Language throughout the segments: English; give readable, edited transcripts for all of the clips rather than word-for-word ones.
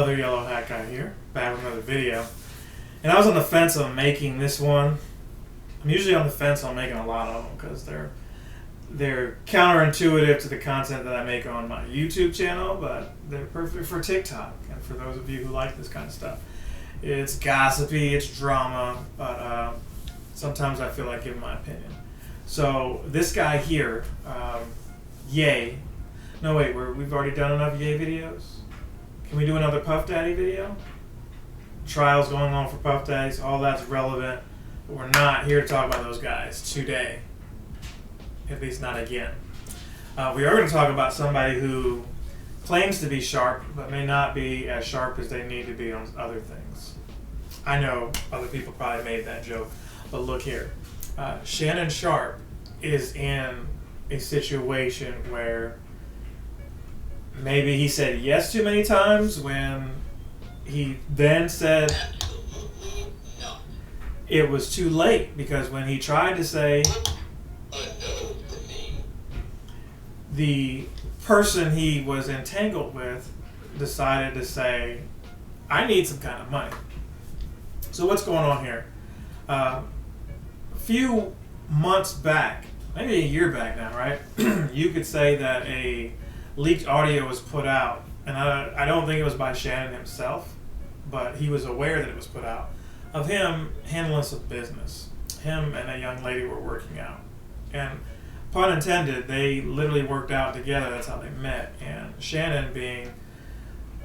Other yellow hat guy here, back with another video. And I was on the fence on making this one. I'm usually on the fence on making a lot of them because they're counterintuitive to the content that I make on my YouTube channel, but they're perfect for TikTok and for those of you who like this kind of stuff. It's gossipy, it's drama, but sometimes I feel like giving my opinion. So this guy here, Ye. No wait, we've already done enough Ye videos? Can we do another Puff Daddy video? Trials going on for Puff Daddies, all that's relevant. But we're not here to talk about those guys today. At least not again. We are going to talk about somebody who claims to be sharp, but may not be as sharp as they need to be on other things. I know other people probably made that joke, but look here. Shannon Sharpe is in a situation where maybe he said yes too many times when he then said it was too late, because when he tried to say the person he was entangled with decided to say, I need some kind of money. So what's going on here? A few months back, maybe a year back now, right? You could say that a leaked audio was put out, and I don't think it was by Shannon himself, but he was aware that it was put out, of him handling some business. Him and a young lady were working out. And pun intended, they literally worked out together. That's how they met. And Shannon, being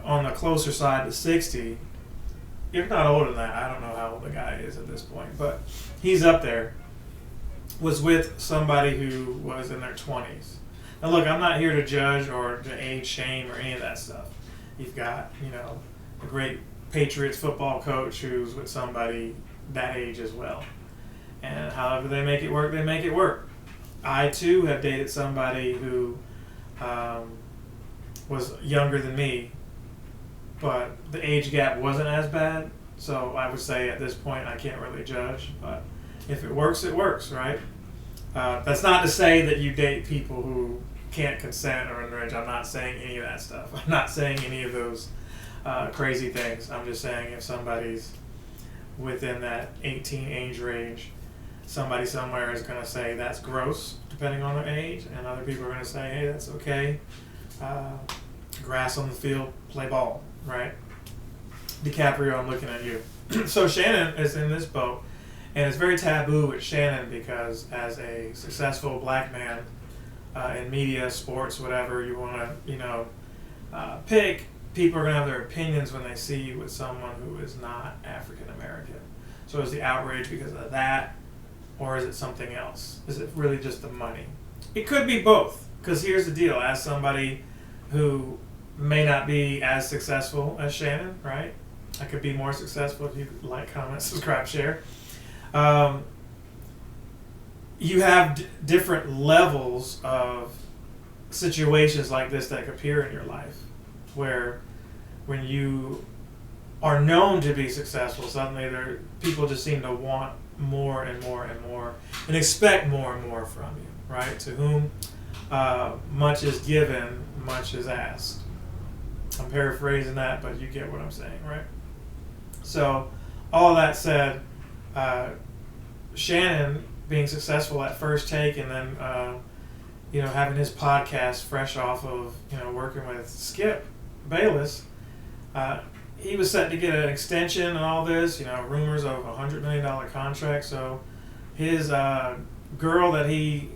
on the closer side to 60, if not older than that, I don't know how old the guy is at this point, but he's up there, was with somebody who was in their 20s. Now look, I'm not here to judge or to age shame or any of that stuff. You've got, a great Patriots football coach who's with somebody that age as well. And however they make it work, they make it work. I too have dated somebody who was younger than me, but the age gap wasn't as bad. So I would say at this point I can't really judge, but if it works, right? That's not to say that you date people who can't consent or underage. I'm not saying any of that stuff. I'm not saying any of those crazy things. I'm just saying if somebody's within that 18 age range, somebody somewhere is going to say that's gross, depending on their age, and other people are going to say, hey, that's okay. Grass on the field, play ball, right? DiCaprio, I'm looking at you. So Shannon is in this boat, and it's very taboo with Shannon because as a successful black man in media, sports, whatever you want to, pick, people are going to have their opinions when they see you with someone who is not African American. So is the outrage because of that, or is it something else? Is it really just the money? It could be both, because here's the deal. As somebody who may not be as successful as Shannon, right? I could be more successful if you like, comment, subscribe, share. You have different levels of situations like this that appear in your life, where when you are known to be successful, suddenly people just seem to want more and more and more and expect more and more from you, right? To whom much is given, much is asked. I'm paraphrasing that, but you get what I'm saying, right? So all that said, Shannon being successful at First Take, and then having his podcast fresh off of working with Skip Bayless, he was set to get an extension and all this, rumors of a $100 million contract. So his girl that he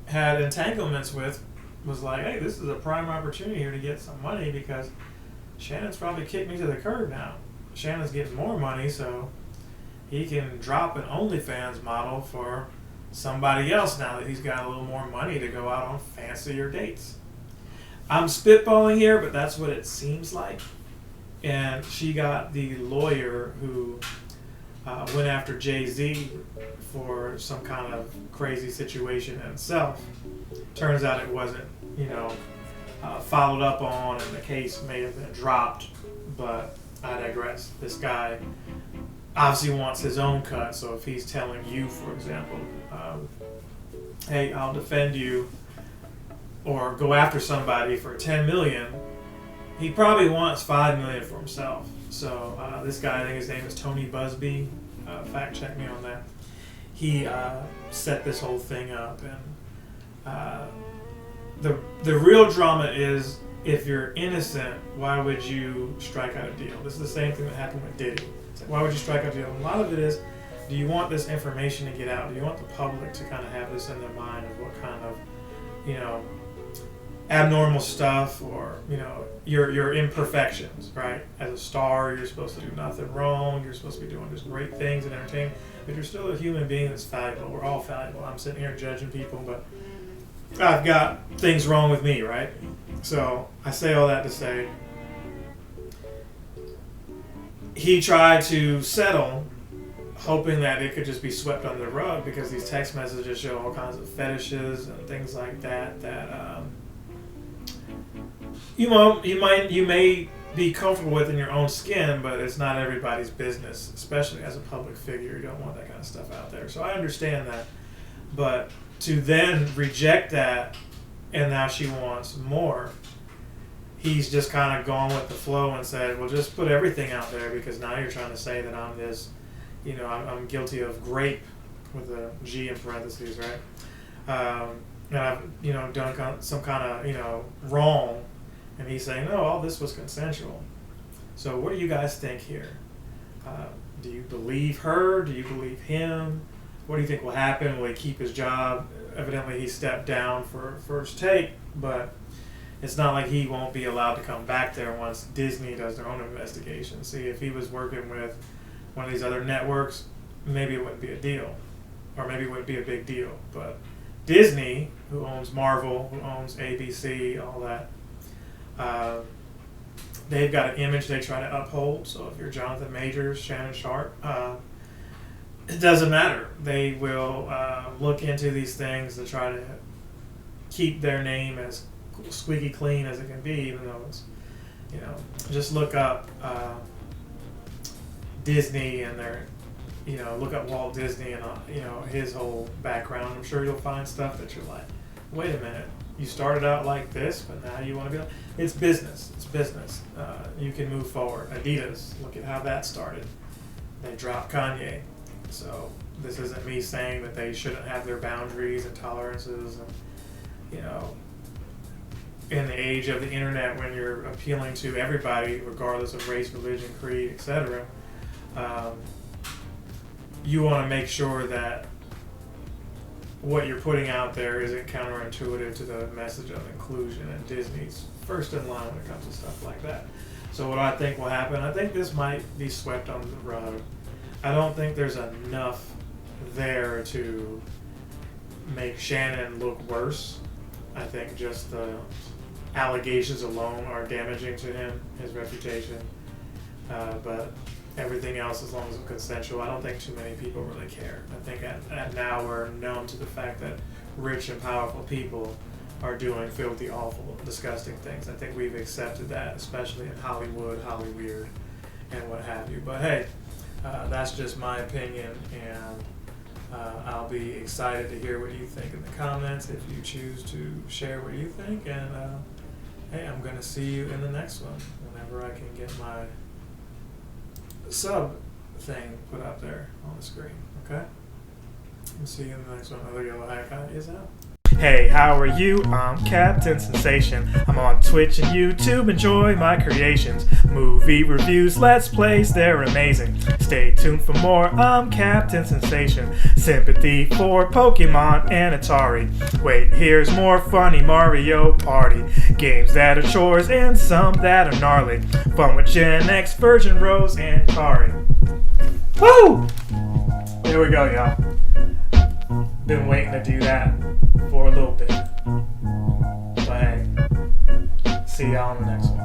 had entanglements with was like, hey, this is a prime opportunity here to get some money, because Shannon's probably kicked me to the curb now. Shannon's getting more money, so he can drop an OnlyFans model for somebody else now that he's got a little more money to go out on fancier dates. I'm spitballing here, but that's what it seems like. And she got the lawyer who went after Jay-Z for some kind of crazy situation in itself. Turns out it wasn't, followed up on, and the case may have been dropped, but I digress. This guy obviously wants his own cut, so if he's telling you, for example, hey, I'll defend you or go after somebody for $10 million, he probably wants $5 million for himself. So this guy, I think his name is Tony Busby. Fact check me on that. He set this whole thing up, and the real drama is, if you're innocent, why would you strike out a deal? This is the same thing that happened with Diddy. It's like, why would you strike out a deal? And a lot of it is, do you want this information to get out? Do you want the public to kind of have this in their mind of what kind of, abnormal stuff, or your imperfections, right? As a star, you're supposed to do nothing wrong. You're supposed to be doing just great things and entertaining, but you're still a human being that's valuable. We're all valuable. I'm sitting here judging people, but I've got things wrong with me, right? So I say all that to say, he tried to settle, hoping that it could just be swept under the rug, because these text messages show all kinds of fetishes and things like that you may be comfortable with in your own skin, but it's not everybody's business, especially as a public figure. You don't want that kind of stuff out there. So I understand that, but to then reject that, and now she wants more, he's just kind of gone with the flow and said, well, just put everything out there, because now you're trying to say that I'm this, I'm guilty of grape, with a G in parentheses, right? And I've, done some kind of, wrong. And he's saying, no, all this was consensual. So what do you guys think here? Do you believe her? Do you believe him? What do you think will happen? Will he keep his job? Evidently, he stepped down for first take, but it's not like he won't be allowed to come back there once Disney does their own investigation. See, if he was working with one of these other networks, maybe it wouldn't be a deal, or maybe it wouldn't be a big deal. But Disney, who owns Marvel, who owns ABC, all that, they've got an image they try to uphold. So if you're Jonathan Majors, Shannon Sharpe, it doesn't matter. They will look into these things to try to keep their name as squeaky clean as it can be, even though it's, just look up Disney and their, look up Walt Disney and, his whole background. I'm sure you'll find stuff that you're like, wait a minute, you started out like this, but now you want to be like, it's business. It's business. You can move forward. Adidas, look at how that started. They dropped Kanye. So this isn't me saying that they shouldn't have their boundaries and tolerances, and, in the age of the internet, when you're appealing to everybody, regardless of race, religion, creed, etc., you want to make sure that what you're putting out there isn't counterintuitive to the message of inclusion, and Disney's first in line when it comes to stuff like that. So what I think will happen, I think this might be swept under the rug. I don't think there's enough there to make Shannon look worse. I think just the allegations alone are damaging to him, his reputation. But everything else, as long as it's consensual, I don't think too many people really care. I think at now we're numb to the fact that rich and powerful people are doing filthy, awful, disgusting things. I think we've accepted that, especially in Hollywood, Hollyweird, and what have you. But hey, that's just my opinion, and I'll be excited to hear what you think in the comments if you choose to share what you think. And hey, I'm going to see you in the next one whenever I can get my sub thing put up there on the screen. Okay? I'll see you in the next one. Other Yellow Icon is out. Hey, how are you? I'm Captain Sensation. I'm on Twitch and YouTube. Enjoy my creations. Movie reviews, let's plays, they're amazing. Stay tuned for more. I'm Captain Sensation. Sympathy for Pokemon and Atari. Wait, here's more funny Mario Party. Games that are chores and some that are gnarly. Fun with Gen X, Virgin Rose, and Kari. Woo! There we go, y'all. Been waiting to do that for a little bit. But hey, see y'all on the next one.